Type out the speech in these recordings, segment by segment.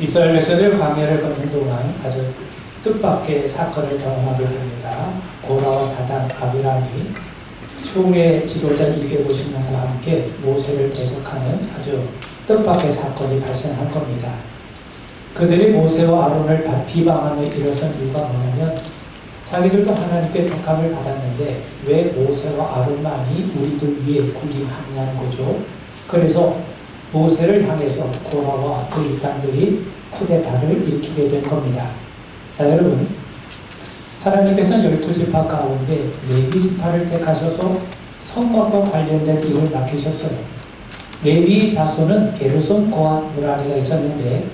이스라엘 백성들이 광야를 걷는 동안 아주 뜻밖의 사건을 경험하게 됩니다. 고라와 다단, 아비람이 총회 지도자 250명과 함께 모세를 대적하는 아주 뜻밖의 사건이 발생한 겁니다. 그들이 모세와 아론을 비방하는 일어선 이유가 뭐냐면 자기들도 하나님께 택함을 받았는데 왜 모세와 아론만이 우리들 위에 군림하느냐는 거죠. 그래서 모세를 향해서 고라와 그 일당들이 쿠데타를 일으키게 된 겁니다. 자, 여러분, 하나님께서는 12지파 가운데 레위 지파를 택하셔서 성막과 관련된 일을 맡기셨어요. 레위 자손은 게르손, 고핫, 무라리가 있었는데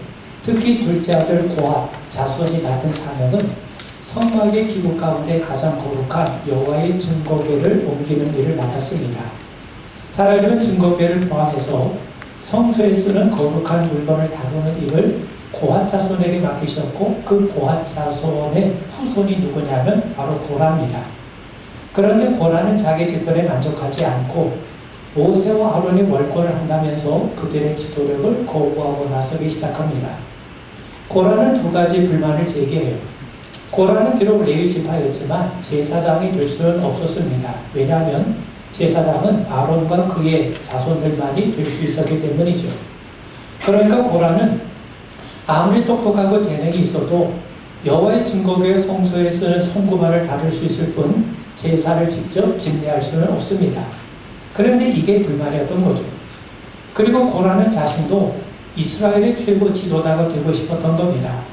특히 둘째 아들 고핫 자손이 맡은 사명은 성막의 기구 가운데 가장 거룩한 여호와의 증거궤를 옮기는 일을 맡았습니다. 하나님은 증거궤를 포함해서 성소에 쓰는 거룩한 물건을 다루는 일을 고핫 자손에게 맡기셨고 그 고핫 자손의 후손이 누구냐면 바로 고라입니다. 그런데 고라는 자기 직분에 만족하지 않고 모세와 아론이 월권을 한다면서 그들의 지도력을 거부하고 나서기 시작합니다. 고라는 두 가지 불만을 제기해요. 고라는 비록 레위 지파였지만 제사장이 될 수는 없었습니다. 왜냐하면 제사장은 아론과 그의 자손들만이 될 수 있었기 때문이죠. 그러니까 고라는 아무리 똑똑하고 재능이 있어도 여호와의 증거궤 성소에 쓰는 성구만을 다룰 수 있을 뿐 제사를 직접 집례할 수는 없습니다. 그런데 이게 불만이었던 거죠. 그리고 고라는 자신도 이스라엘의 최고 지도자가 되고 싶었던 겁니다.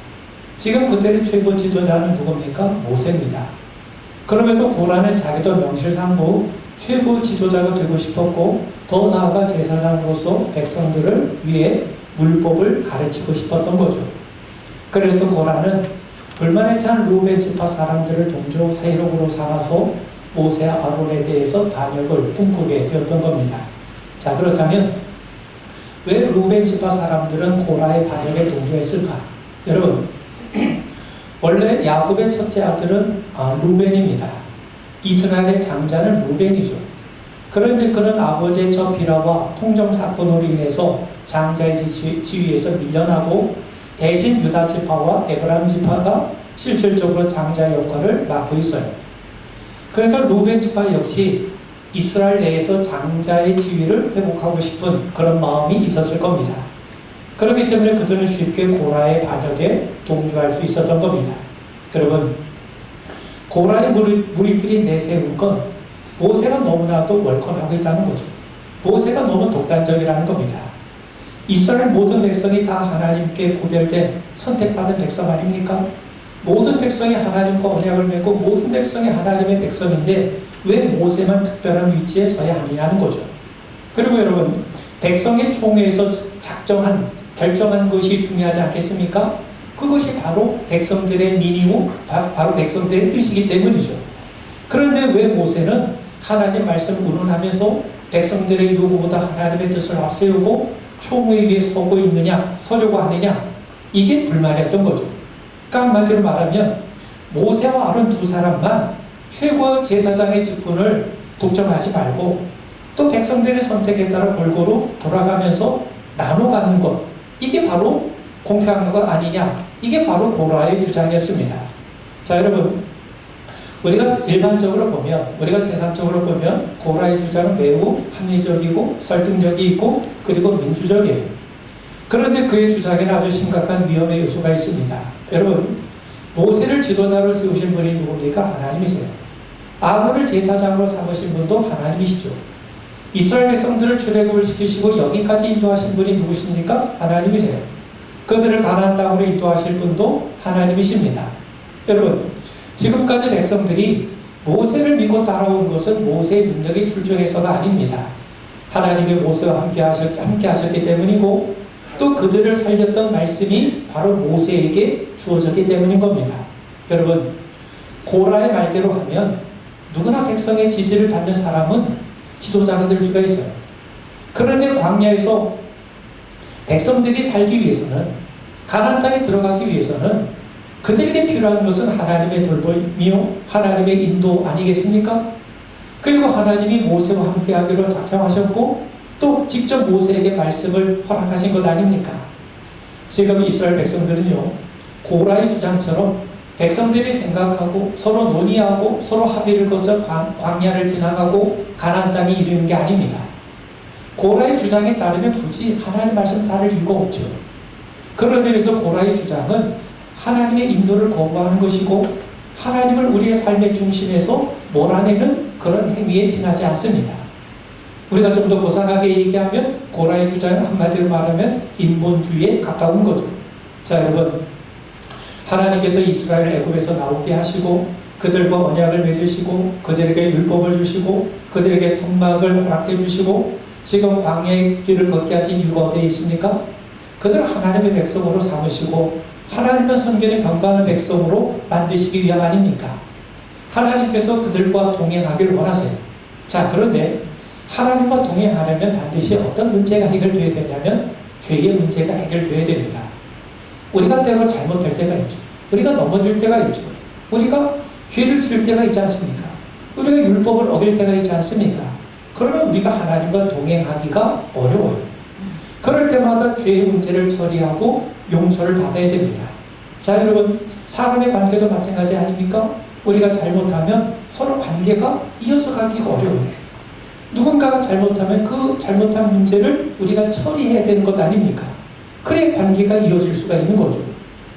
지금 그들의 최고 지도자는 누굽니까? 모세입니다. 그럼에도 고라는 자기도 명실상부 최고 지도자가 되고 싶었고 더 나아가 제사장으로서 백성들을 위해 물법을 가르치고 싶었던 거죠. 그래서 고라는 불만에 찬 루벤 지파 사람들을 동족 세력으로 삼아서 모세와 아론에 대해서 반역을 꿈꾸게 되었던 겁니다. 자, 그렇다면 왜 루벤 지파 사람들은 고라의 반역에 동조했을까? 여러분, 원래 야곱의 첫째 아들은 루벤입니다. 이스라엘의 장자는 루벤이죠. 그런데 그는 아버지의 첫 비라와 통정 사건으로 인해서 장자의 지위에서 밀려나고 대신 유다 지파와 에브라임 지파가 실질적으로 장자의 역할을 맡고 있어요. 그러니까 루벤 지파 역시 이스라엘 내에서 장자의 지위를 회복하고 싶은 그런 마음이 있었을 겁니다. 그렇기 때문에 그들은 쉽게 고라의 반역에 동조할 수 있었던 겁니다. 여러분, 고라의 무리끼리 내세운 건 모세가 너무나도 월권하고 있다는 거죠. 모세가 너무 독단적이라는 겁니다. 이스라엘 모든 백성이 다 하나님께 구별된 선택받은 백성 아닙니까? 모든 백성이 하나님과 언약을 맺고 모든 백성이 하나님의 백성인데 왜 모세만 특별한 위치에 서야 하느냐는 거죠. 그리고 여러분, 백성의 총회에서 결정한 것이 중요하지 않겠습니까? 그것이 바로 백성들의 민의고 바로 백성들의 뜻이기 때문이죠. 그런데 왜 모세는 하나님 말씀을 운운하면서 백성들의 요구보다 하나님의 뜻을 앞세우고 총회 위에 서려고 하느냐? 이게 불만이었던 거죠. 그러니까 한마디로 말하면 모세와 아론 두 사람만 최고 제사장의 직분을 독점하지 말고 또 백성들의 선택에 따라 골고루 돌아가면서 나눠가는 것, 이게 바로 공평한 것 아니냐? 이게 바로 고라의 주장이었습니다. 자, 여러분, 우리가 일반적으로 보면, 우리가 세상적으로 보면 고라의 주장은 매우 합리적이고 설득력이 있고 그리고 민주적이에요. 그런데 그의 주장에는 아주 심각한 위험의 요소가 있습니다. 여러분, 모세를 지도자로 세우신 분이 누굽니까? 하나님이세요. 아론을 제사장으로 삼으신 분도 하나님이시죠. 이스라엘 백성들을 출애굽을 시키시고 여기까지 인도하신 분이 누구십니까? 하나님이세요. 그들을 가나안 땅으로 인도하실 분도 하나님이십니다. 여러분, 지금까지 백성들이 모세를 믿고 따라온 것은 모세의 능력이 출중해서가 아닙니다. 하나님이 모세와 함께 하셨기 때문이고 또 그들을 살렸던 말씀이 바로 모세에게 주어졌기 때문인 겁니다. 여러분, 고라의 말대로 하면 누구나 백성의 지지를 받는 사람은 지도자가 될 수가 있어요. 그런데 광야에서 백성들이 살기 위해서는, 가나안 땅에 들어가기 위해서는 그들에게 필요한 것은 하나님의 돌봄이요 하나님의 인도 아니겠습니까? 그리고 하나님이 모세와 함께 하기로 작정하셨고 또 직접 모세에게 말씀을 허락하신 것 아닙니까? 지금 이스라엘 백성들은요, 고라의 주장처럼 백성들이 생각하고 서로 논의하고 서로 합의를 거쳐 광야를 지나가고 가나안 땅에 이르는 게 아닙니다. 고라의 주장에 따르면 굳이 하나님 말씀 따를 이유가 없죠. 그런 의미에서 고라의 주장은 하나님의 인도를 거부하는 것이고 하나님을 우리의 삶의 중심에서 몰아내는 그런 행위에 지나지 않습니다. 우리가 좀 더 고상하게 얘기하면 고라의 주장은 한마디로 말하면 인본주의에 가까운 거죠. 자, 여러분, 하나님께서 이스라엘을 애굽에서 나오게 하시고 그들과 언약을 맺으시고 그들에게 율법을 주시고 그들에게 선막을 허락해 주시고 지금 광야의 길을 걷게 하신 이유가 어디에 있습니까? 그들을 하나님의 백성으로 삼으시고 하나님의 성전에 경배하는 백성으로 만드시기 위함 아닙니까? 하나님께서 그들과 동행하기를 원하세요. 자, 그런데 하나님과 동행하려면 반드시 어떤 문제가 해결되어야 되냐면 죄의 문제가 해결되어야 됩니다. 우리가 때로 잘못할 때가 있죠. 우리가 넘어질 때가 있죠. 우리가 죄를 지을 때가 있지 않습니까? 우리가 율법을 어길 때가 있지 않습니까? 그러면 우리가 하나님과 동행하기가 어려워요. 그럴 때마다 죄의 문제를 처리하고 용서를 받아야 됩니다. 자, 여러분, 사람의 관계도 마찬가지 아닙니까? 우리가 잘못하면 서로 관계가 이어서 가기가 어려워요. 누군가가 잘못하면 그 잘못한 문제를 우리가 처리해야 되는 것 아닙니까? 그래 관계가 이어질 수가 있는 거죠.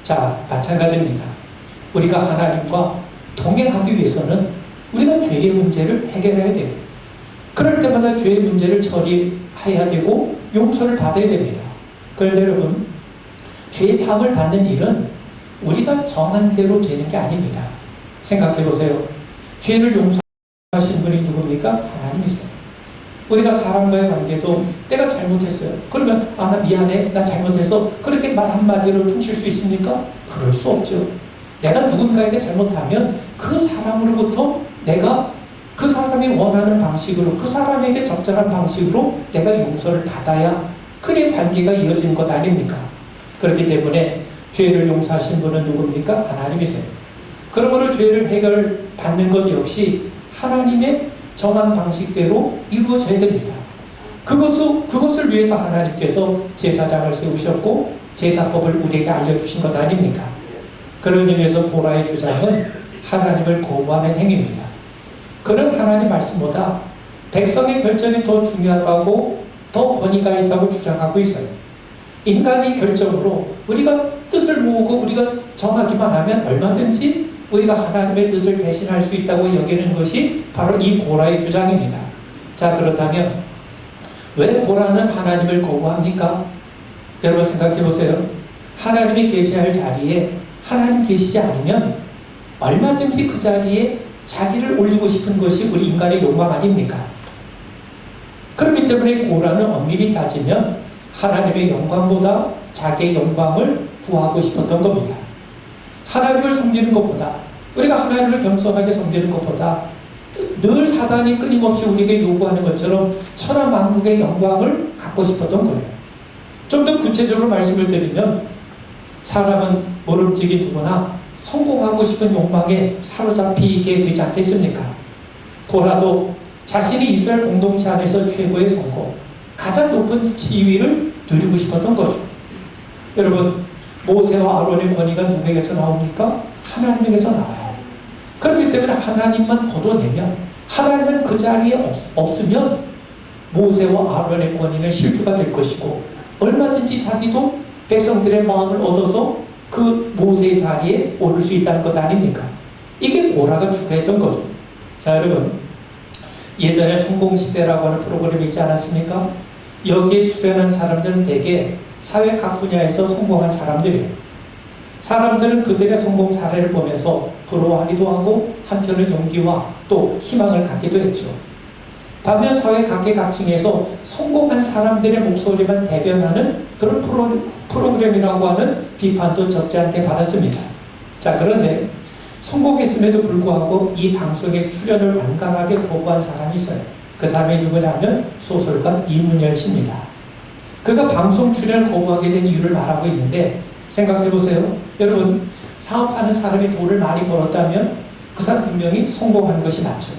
자, 마찬가지입니다. 우리가 하나님과 동행하기 위해서는 우리가 죄의 문제를 해결해야 돼요. 그럴 때마다 죄의 문제를 처리해야 되고 용서를 받아야 됩니다. 그런데 여러분, 죄의 사함을 받는 일은 우리가 정한 대로 되는 게 아닙니다. 생각해 보세요. 죄를 용서하신 분이 누굽니까? 하나님이세요. 우리가 사람과의 관계도 내가 잘못했어요. 그러면 나 미안해. 나 잘못해서 그렇게 말 한마디로 퉁칠 수 있습니까? 그럴 수 없죠. 내가 누군가에게 잘못하면 그 사람으로부터 내가 그 사람이 원하는 방식으로 그 사람에게 적절한 방식으로 내가 용서를 받아야 그의 관계가 이어지는 것 아닙니까? 그렇기 때문에 죄를 용서하신 분은 누굽니까? 하나님이세요. 그러므로 죄를 해결받는 것 역시 하나님의 정한 방식대로 이루어져야 됩니다. 그것을 위해서 하나님께서 제사장을 세우셨고 제사법을 우리에게 알려주신 것 아닙니까? 그런 의미에서 고라의 주장은 하나님을 거부하는 행위입니다. 그는 하나님 말씀보다 백성의 결정이 더 중요하다고 더 권위가 있다고 주장하고 있어요. 인간이 결정으로 우리가 뜻을 모으고 우리가 정하기만 하면 얼마든지 우리가 하나님의 뜻을 대신할 수 있다고 여기는 것이 바로 이 고라의 주장입니다. 자, 그렇다면 왜 고라는 하나님을 거부합니까? 여러분 생각해 보세요. 하나님이 계셔야 할 자리에 하나님 계시지 않으면 얼마든지 그 자리에 자기를 올리고 싶은 것이 우리 인간의 욕망 아닙니까? 그렇기 때문에 고라는 엄밀히 따지면 하나님의 영광보다 자기의 영광을 구하고 싶었던 겁니다. 하나님을 섬기는 것보다 우리가 하나님을 겸손하게 섬기는 것보다 늘 사단이 끊임없이 우리에게 요구하는 것처럼 천하만국의 영광을 갖고 싶었던 거예요. 좀 더 구체적으로 말씀을 드리면 사람은 모름지기 누구나 성공하고 싶은 욕망에 사로잡히게 되지 않겠습니까? 고라도 자신이 이스라엘 공동체 안에서 최고의 성공, 가장 높은 지위를 누리고 싶었던 거죠. 여러분, 모세와 아론의 권위가 누구에게서 나옵니까? 하나님에게서 나와요. 그렇기 때문에 하나님만 걷어내면, 하나님은 그 자리에 없으면 모세와 아론의 권위는 실주가 될 것이고 얼마든지 자기도 백성들의 마음을 얻어서 그 모세의 자리에 오를 수 있다는 것 아닙니까? 이게 고라가 추구했던 거죠. 자, 여러분, 예전에 성공시대라고 하는 프로그램이 있지 않았습니까? 여기에 출연한 사람들은 대개 사회 각 분야에서 성공한 사람들이에요. 사람들은 그들의 성공 사례를 보면서 부러워하기도 하고 한편은 용기와 또 희망을 갖기도 했죠. 반면 사회 각계각층에서 성공한 사람들의 목소리만 대변하는 그런 프로그램이라고 하는 비판도 적지 않게 받았습니다. 자, 그런데 성공했음에도 불구하고 이 방송에 출연을 완강하게 거부한 사람이 있어요. 그 사람이 누구냐면 소설가 이문열 씨입니다. 그가 방송 출연을 거부하게 된 이유를 말하고 있는데 생각해보세요. 여러분, 사업하는 사람이 돈을 많이 벌었다면 그 사람 분명히 성공한 것이 맞죠.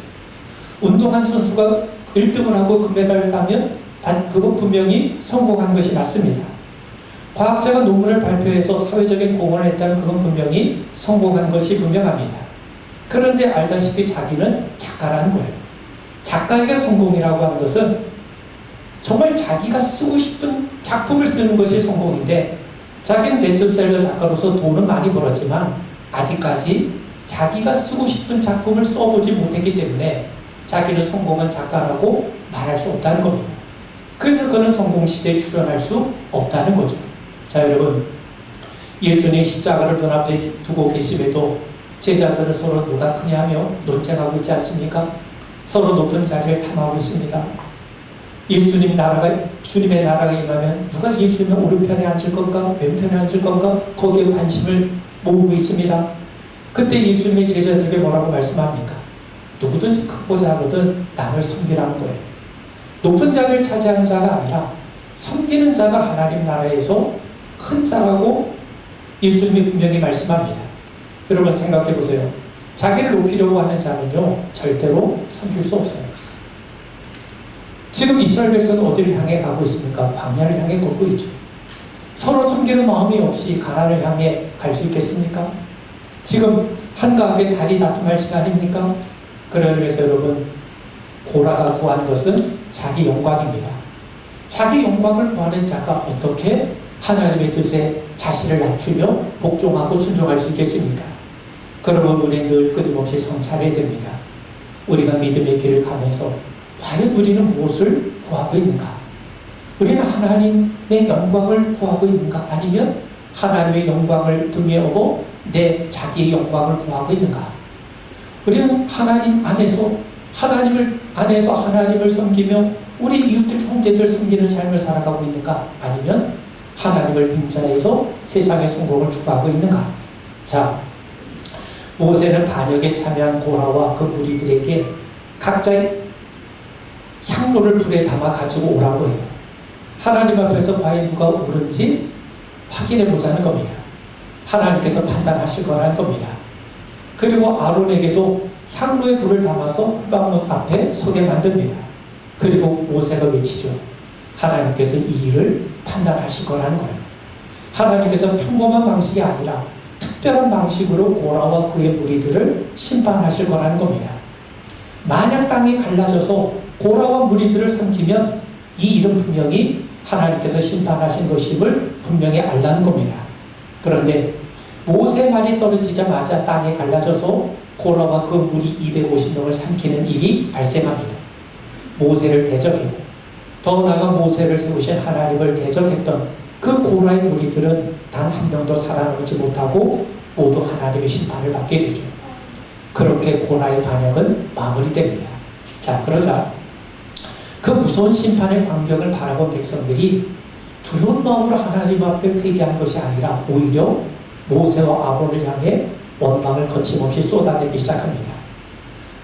운동한 선수가 1등을 하고 금메달을 따면 그건 분명히 성공한 것이 맞습니다. 과학자가 논문을 발표해서 사회적인 공헌을 했다는 그건 분명히 성공한 것이 분명합니다. 그런데 알다시피 자기는 작가라는 거예요. 작가에게 성공이라고 하는 것은 정말 자기가 쓰고 싶은 작품을 쓰는 것이 성공인데, 자기는 베스트셀러 작가로서 돈은 많이 벌었지만 아직까지 자기가 쓰고 싶은 작품을 써보지 못했기 때문에 자기는 성공한 작가라고 말할 수 없다는 겁니다. 그래서 그는 성공시대에 출연할 수 없다는 거죠. 자, 여러분, 예수님이 십자가를 눈앞에 두고 계심에도 제자들은 서로 누가 크냐며 논쟁하고 있지 않습니까? 서로 높은 자리를 탐하고 있습니다. 주님의 나라가 임하면 누가 예수님의 오른편에 앉을 건가, 왼편에 앉을 건가, 거기에 관심을 모으고 있습니다. 그때 예수님의 제자들에게 뭐라고 말씀합니까? 누구든지 크고 작거든 남을 섬기라는 거예요. 높은 자리를 차지하는 자가 아니라 섬기는 자가 하나님 나라에서 큰 자라고 예수님이 분명히 말씀합니다. 여러분 생각해 보세요. 자기를 높이려고 하는 자는요, 절대로 섬길 수 없어요. 지금 이스라엘 백성은 어디를 향해 가고 있습니까? 광야를 향해 걷고 있죠. 서로 섬기는 마음이 없이 가나안을 향해 갈 수 있겠습니까? 지금 한가하게 자리 다툼할 시간입니까? 그래서 여러분, 고라가 구한 것은 자기 영광입니다. 자기 영광을 구하는 자가 어떻게 하나님의 뜻에 자신을 낮추며 복종하고 순종할 수 있겠습니까? 그러면 우리는 늘 끊임없이 성찰해야 됩니다. 우리가 믿음의 길을 가면서 과연 우리는 무엇을 구하고 있는가? 우리는 하나님의 영광을 구하고 있는가? 아니면 하나님의 영광을 등에 업어 내 자기의 영광을 구하고 있는가? 우리는 하나님 안에서 하나님을 섬기며 우리 이웃들 형제들 섬기는 삶을 살아가고 있는가? 아니면 하나님을 빙자해서 세상의 성공을 추구하고 있는가? 자, 모세는 반역에 참여한 고라와 그 무리들에게 각자의 향로를 불에 담아 가지고 오라고 해요. 하나님 앞에서 과연 누가 옳은지 확인해 보자는 겁니다. 하나님께서 판단하실 거라는 겁니다. 그리고 아론에게도 향로의 불을 담아서 휘방문 앞에 서게 만듭니다. 그리고 모세가 외치죠. 하나님께서 이 일을 판단하실 거라는 거예요. 하나님께서 평범한 방식이 아니라 특별한 방식으로 고라와 그의 무리들을 심판하실 거라는 겁니다. 만약 땅이 갈라져서 고라와 무리들을 삼키면 이 일은 분명히 하나님께서 심판하신 것임을 분명히 알라는 겁니다. 그런데 모세 말이 떨어지자마자 땅이 갈라져서 고라와 그 무리 250명을 삼키는 일이 발생합니다. 모세를 대적했고 더 나아가 모세를 세우신 하나님을 대적했던 그 고라의 무리들은 단 한 명도 살아남지 못하고 모두 하나님의 심판을 받게 되죠. 그렇게 고라의 반역은 마무리됩니다. 자, 그러자 그 무서운 심판의 광경을 바라본 백성들이 두려운 마음으로 하나님 앞에 회개한 것이 아니라 오히려 모세와 아론을 향해 원망을 거침없이 쏟아내기 시작합니다.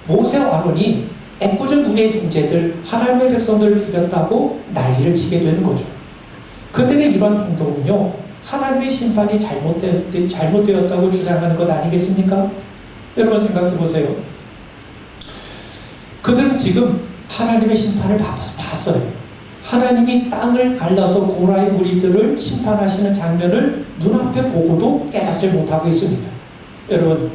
모세와 아론이 애꿎은 우리의 형제들, 하나님의 백성들을 죽였다고 난리를 치게 되는 거죠. 그들의 이런 행동은요, 하나님의 심판이 잘못되었다고 주장하는 것 아니겠습니까? 여러분 생각해 보세요. 그들은 지금 하나님의 심판을 봤어요. 하나님이 땅을 갈라서 고라의 무리들을 심판하시는 장면을 눈앞에 보고도 깨닫지 못하고 있습니다. 여러분,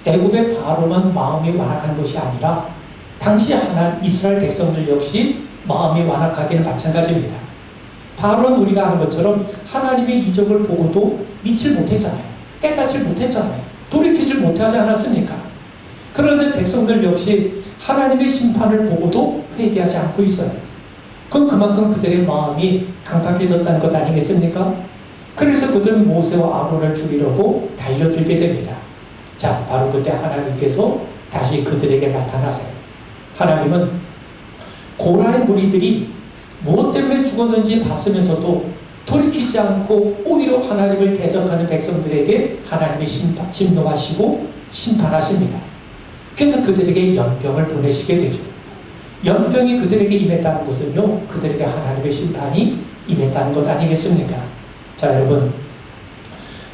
애굽의 바로만 마음이 완악한 것이 아니라 당시 이스라엘 백성들 역시 마음이 완악하기는 마찬가지입니다. 바로는 우리가 아는 것처럼 하나님의 이적을 보고도 믿지 못했잖아요. 깨닫지 못했잖아요. 돌이키지 못하지 않았습니까? 그런데 백성들 역시 하나님의 심판을 보고도 회개하지 않고 있어요. 그건 그만큼 그들의 마음이 강팍해졌다는 것 아니겠습니까? 그래서 그들은 모세와 아론을 죽이려고 달려들게 됩니다. 자, 바로 그때 하나님께서 다시 그들에게 나타나세요. 하나님은 고라의 무리들이 무엇 때문에 죽었는지 봤으면서도 돌이키지 않고 오히려 하나님을 대적하는 백성들에게 하나님이 진노하시고 심판하십니다. 그래서 그들에게 연병을 보내시게 되죠. 연병이 그들에게 임했다는 것은요, 그들에게 하나님의 심판이 임했다는 것 아니겠습니까? 자, 여러분,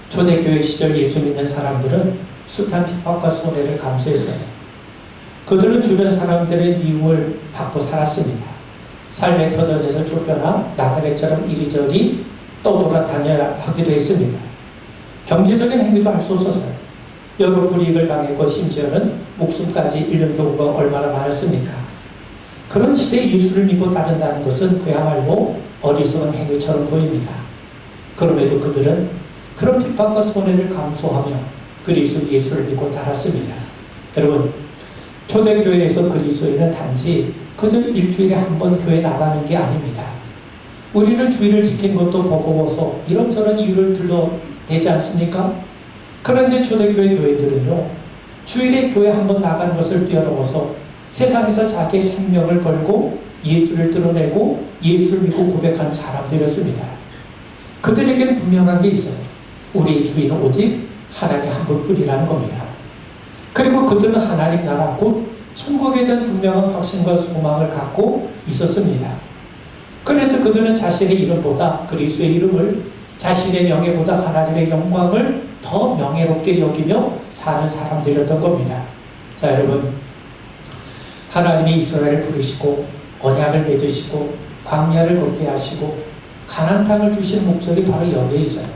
초대교회 시절 예수 믿는 사람들은 숱한 핍박과 손해를 감수했어요. 그들은 주변 사람들의 미움을 받고 살았습니다. 삶의 터전에서 쫓겨나 나그네처럼 이리저리 떠돌아다녀야 하기도 했습니다. 경제적인 행위도 할 수 없었어요. 여러 불이익을 당했고 심지어는 목숨까지 잃는 경우가 얼마나 많았습니까? 그런 시대에 예수를 믿고 따른다는 것은 그야말로 어리석은 행위처럼 보입니다. 그럼에도 그들은 그런 핍박과 손해를 감수하며 그리스도 예수를 믿고 따랐습니다. 여러분, 초대교회에서 그리스도인은 단지 그저 일주일에 한 번 교회 나가는 게 아닙니다. 우리는 주일을 지킨 것도 버거워서 이런저런 이유를 들러대지 않습니까? 그런데 초대교회 교회들은요, 주일에 교회 한 번 나가는 것을 뛰어넘어서 세상에서 자기의 생명을 걸고 예수를 드러내고 예수를 믿고 고백하는 사람들이었습니다. 그들에게는 분명한 게 있어요. 우리의 주인은 오직 하나님 한 분뿐이라는 겁니다. 그리고 그들은 하나님 나라 곧 천국에 대한 분명한 확신과 소망을 갖고 있었습니다. 그래서 그들은 자신의 이름보다 그리스도의 이름을, 자신의 명예보다 하나님의 영광을 더 명예롭게 여기며 사는 사람들이었던 겁니다. 자, 여러분, 하나님이 이스라엘을 부르시고 언약을 맺으시고 광야를 걷게 하시고 가나안 땅을 주신 목적이 바로 여기에 있어요.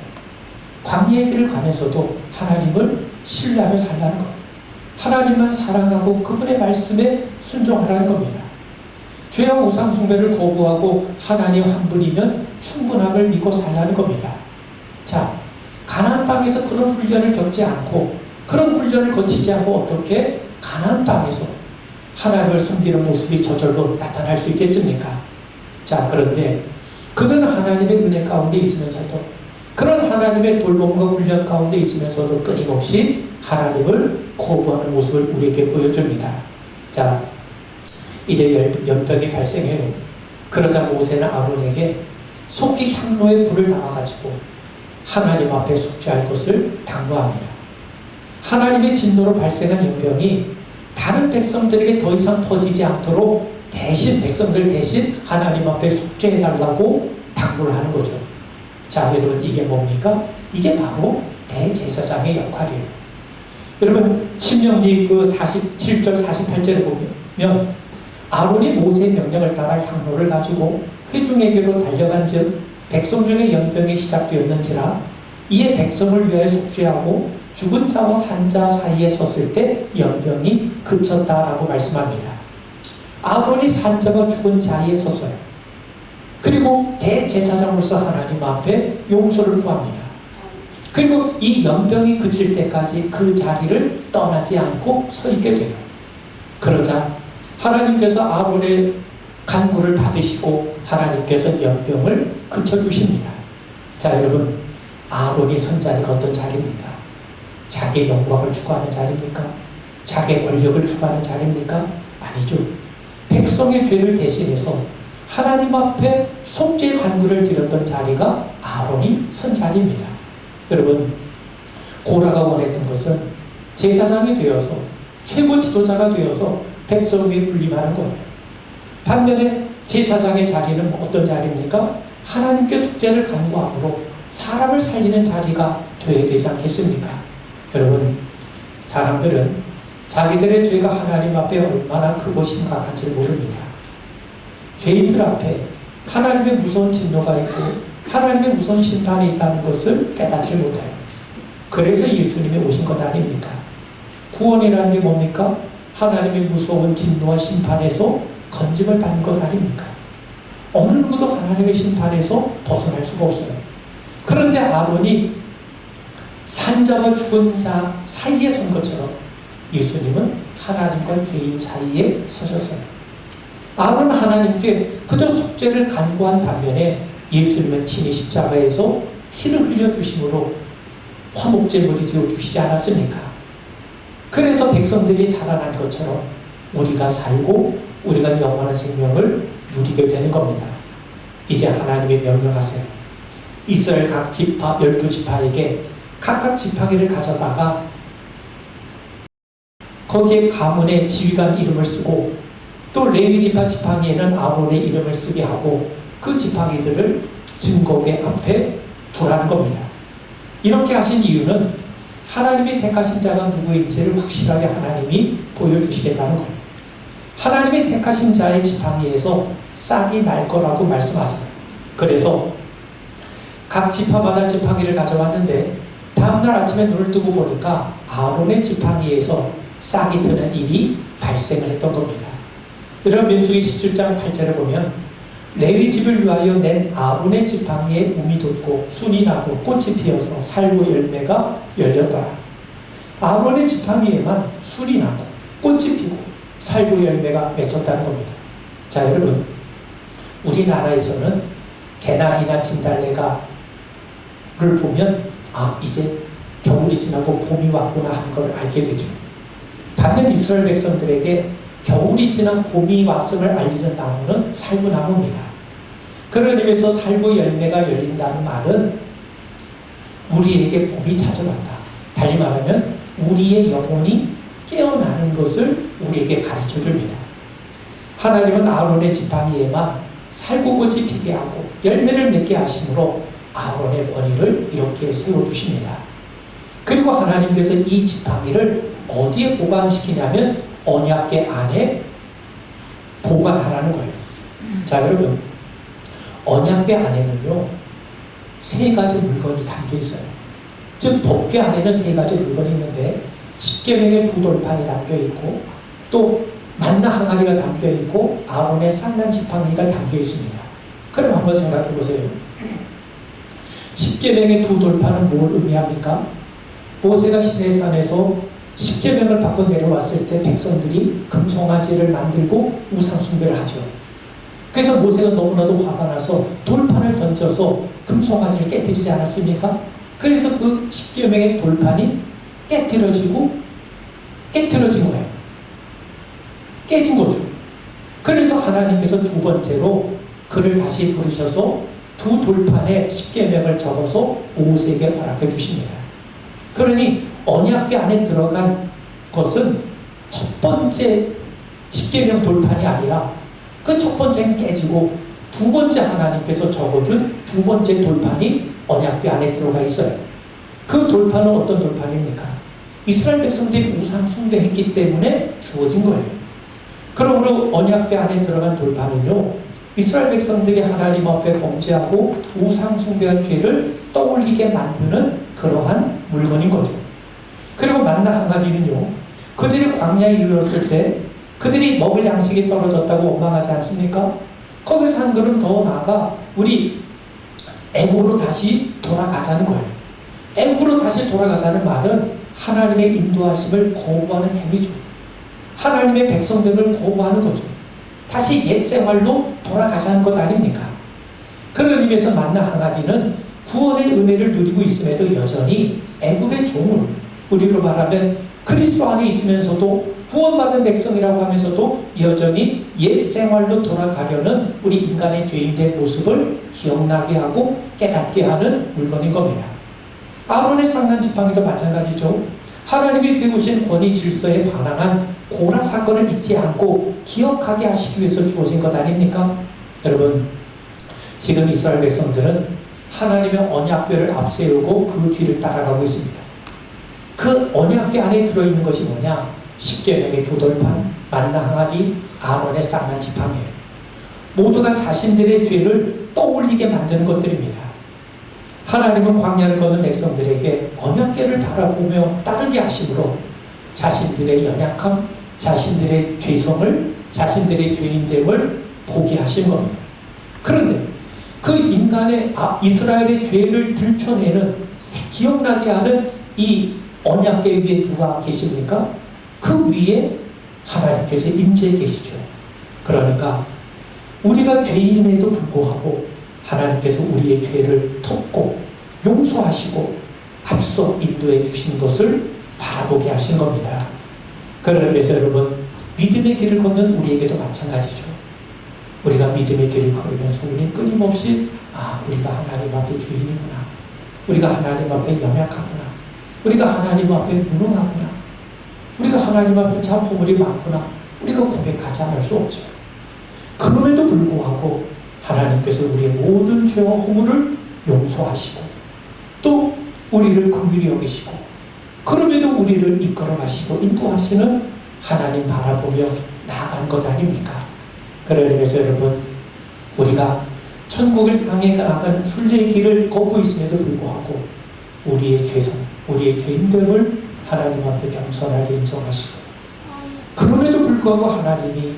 광야의 길을 가면서도 하나님을 신뢰하며 살라는 것, 하나님만 사랑하고 그분의 말씀에 순종하라는 겁니다. 죄와 우상 숭배를 거부하고 하나님 한 분이면 충분함을 믿고 살라는 겁니다. 자, 가나안 땅에서 그런 훈련을 겪지 않고 그런 훈련을 거치지 않고 어떻게 가나안 땅에서 하나님을 섬기는 모습이 저절로 나타날 수 있겠습니까? 자, 그런데 그들은 하나님의 은혜 가운데 있으면서도, 그런 하나님의 돌봄과 훈련 가운데 있으면서도 끊임없이 하나님을 거부하는 모습을 우리에게 보여줍니다. 자, 이제 연병이 발생해요. 그러자 모세는 아론에게 속히 향로의 불을 담아가지고 하나님 앞에 속죄할 것을 당부합니다. 하나님의 진노로 발생한 연병이 다른 백성들에게 더 이상 퍼지지 않도록 백성들 대신 하나님 앞에 속죄해달라고 당부를 하는 거죠. 자, 여러분, 이게 뭡니까? 이게 바로 대제사장의 역할이에요. 여러분, 신명기 그 47절 48절에 보면 아론이 모세의 명령을 따라 향로를 가지고 회중에게로 달려간 즉 백성 중에 연병이 시작되었는지라 이에 백성을 위하여 속죄하고 죽은 자와 산 자 사이에 섰을 때 연병이 그쳤다라고 말씀합니다. 아론이 산 자와 죽은 자리에 섰어요. 그리고 대제사장으로서 하나님 앞에 용서를 구합니다. 그리고 이 연병이 그칠 때까지 그 자리를 떠나지 않고 서 있게 돼요. 그러자 하나님께서 아론의 간구를 받으시고 하나님께서 연병을 그쳐주십니다. 자, 여러분, 아론이 선 자리가 어떤 자리입니까? 자기의 영광을 추구하는 자리입니까? 자기의 권력을 추구하는 자리입니까? 아니죠. 백성의 죄를 대신해서 하나님 앞에 속죄 간구를 드렸던 자리가 아론이 선 자리입니다. 여러분, 고라가 원했던 것은 제사장이 되어서 최고 지도자가 되어서 백성 위에 군림하는 거예요. 반면에 제사장의 자리는 어떤 자리입니까? 하나님께 속죄를 간구함으로 사람을 살리는 자리가 되어야 되지 않겠습니까? 여러분, 사람들은 자기들의 죄가 하나님 앞에 얼마나 크고 심각한지 모릅니다. 죄인들 앞에 하나님의 무서운 진노가 있고 하나님의 무서운 심판이 있다는 것을 깨닫지 못해요. 그래서 예수님이 오신 것 아닙니까? 구원이라는 게 뭡니까? 하나님의 무서운 진노와 심판에서 건짐을 받는 것 아닙니까? 어느 누구도 하나님의 심판에서 벗어날 수가 없어요. 그런데 아론이 산자와 죽은 자 사이에 선 것처럼 예수님은 하나님과 죄인 사이에 서셨어요. 아론은 하나님께 그저 속죄를 간구한 반면에 예수님은 친히 십자가에서 피를 흘려주심으로 화목제물이 되어주시지 않았습니까? 그래서 백성들이 살아난 것처럼 우리가 살고 우리가 영원한 생명을 누리게 되는 겁니다. 이제 하나님이 명령하세요. 이스라엘 각 지파 12지파에게 각각 지팡이를 가져다가 거기에 가문의 지휘관 이름을 쓰고 또 레위 지파 지팡이에는 아론의 이름을 쓰게 하고 그 지팡이들을 증거궤 앞에 두라는 겁니다. 이렇게 하신 이유는 하나님이 택하신 자가 누구인지를 확실하게 하나님이 보여주시겠다는 거예요. 하나님이 택하신 자의 지팡이에서 싹이 날 거라고 말씀하세요. 그래서 각 지파마다 지팡이를 가져왔는데 다음날 아침에 눈을 뜨고 보니까 아론의 지팡이에서 싹이 트는 일이 발생을 했던 겁니다. 여러분 민수기 17장 8절에 보면 레위 집을 위하여 낸 아론의 지팡이에 움이 돋고 순이 나고 꽃이 피어서 살구 열매가 열렸더라. 아론의 지팡이에만 순이 나고 꽃이 피고 살구 열매가 맺혔다는 겁니다. 자 여러분, 우리나라에서는 개나리나 진달래가를 보면 이제 겨울이 지나고 봄이 왔구나 하는 걸 알게 되죠. 반면 이스라엘 백성들에게 겨울이 지나 봄이 왔음을 알리는 나무는 살구나무입니다. 그런 의미에서 살구 열매가 열린다는 말은 우리에게 봄이 찾아간다. 달리 말하면 우리의 영혼이 깨어나는 것을 우리에게 가르쳐 줍니다. 하나님은 아론의 지팡이에만 살구꽃이 피게 하고 열매를 맺게 하심으로 아론의 권위를 이렇게 세워주십니다. 그리고 하나님께서 이 지팡이를 어디에 보관시키냐면 언약궤 안에 보관하라는 거예요. 자 여러분, 언약궤 안에는요 3가지 물건이 담겨 있어요. 즉 법궤 안에는 3가지 물건이 있는데 십계명의 부돌판이 담겨 있고 또 만나 항아리가 담겨 있고 아론의 쌍난 지팡이가 담겨 있습니다. 그럼 한번 생각해 보세요. 십계명의 두 돌판은 뭘 의미합니까? 모세가 시내산에서 십계명을 받고 내려왔을 때 백성들이 금송아지를 만들고 우상 숭배를 하죠. 그래서 모세가 너무나도 화가 나서 돌판을 던져서 금송아지를 깨뜨리지 않았습니까? 그래서 그 십계명의 돌판이 깨뜨려진 거예요. 깨진 거죠. 그래서 하나님께서 두 번째로 그를 다시 부르셔서 두 돌판에 십계명을 적어서 모세에게 허락해 주십니다. 그러니 언약궤 안에 들어간 것은 첫 번째 십계명 돌판이 아니라 그 첫 번째는 깨지고 두 번째 하나님께서 적어준 두 번째 돌판이 언약궤 안에 들어가 있어요. 그 돌판은 어떤 돌판입니까? 이스라엘 백성들이 우상 숭배했기 때문에 주어진 거예요. 그러므로 언약궤 안에 들어간 돌판은요, 이스라엘 백성들이 하나님 앞에 범죄하고 우상 숭배한 죄를 떠올리게 만드는 그러한 물건인 거죠. 그리고 만나 항아리는요, 그들이 광야에 이르렀을 때 그들이 먹을 양식이 떨어졌다고 원망하지 않습니까? 거기서 한 걸음 더 나아가 우리 애굽으로 다시 돌아가자는 거예요. 애굽으로 다시 돌아가자는 말은 하나님의 인도하심을 거부하는 행위죠. 하나님의 백성됨을 거부하는 거죠. 다시 옛 생활로 돌아가자는 것 아닙니까? 그런 의미에서 만나 항아리는 구원의 은혜를 누리고 있음에도 여전히 애굽의 종을, 우리로 말하면 그리스도 안에 있으면서도 구원받은 백성이라고 하면서도 여전히 옛 생활로 돌아가려는 우리 인간의 죄인된 모습을 기억나게 하고 깨닫게 하는 물건인 겁니다. 아론의 쌍난 지팡이도 마찬가지죠. 하나님이 세우신 권위 질서에 반항한 고라 사건을 잊지 않고 기억하게 하시기 위해서 주어진 것 아닙니까? 여러분, 지금 이스라엘 백성들은 하나님의 언약궤를 앞세우고 그 뒤를 따라가고 있습니다. 그 언약궤 안에 들어있는 것이 뭐냐? 십계명의 두 돌판, 만나 항아리, 아론의 쌍난 지팡이예요. 모두가 자신들의 죄를 떠올리게 만드는 것들입니다. 하나님은 광야를 거는 백성들에게 언약궤를 바라보며 따르게 하심으로 자신들의 연약함, 자신들의 죄성을, 자신들의 죄인됨을 보게 하신 겁니다. 그런데 그 인간의 이스라엘의 죄를 들춰내는, 기억나게 하는 이 언약궤 위에 누가 계십니까? 그 위에 하나님께서 임재해 계시죠. 그러니까 우리가 죄인임에도 불구하고 하나님께서 우리의 죄를 덮고 용서하시고 앞서 인도해 주신 것을 바라보게 하신 겁니다. 그래서 여러분, 믿음의 길을 걷는 우리에게도 마찬가지죠. 우리가 믿음의 길을 걸으면서 우리는 끊임없이 우리가 하나님 앞에 죄인이구나, 우리가 하나님 앞에 연약하구나, 우리가 하나님 앞에 무능하구나, 우리가 하나님 앞에 참 허물이 많구나, 우리가 고백하지 않을 수 없죠. 그럼에도 불구하고 하나님께서 우리의 모든 죄와 허물을 용서하시고 또 우리를 긍휼히 여기시고 그럼에도 우리를 이끌어 가시고 인도하시는 하나님 바라보며 나아간 것 아닙니까? 그러면서 여러분, 우리가 천국을 향해 나가는 순례의 길을 걷고 있음에도 불구하고 우리의 죄성, 우리의 죄인됨을 하나님 앞에 겸손하게 인정하시고 그럼에도 불구하고 하나님이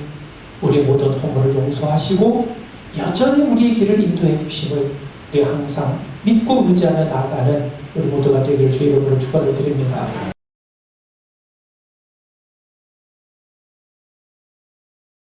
우리의 모든 허물을 용서하시고 여전히 우리의 길을 인도해 주심을 우리 항상 믿고 의지하며 나아가는 우리 모두가 되기를 주의 이름으로 축원을 드립니다.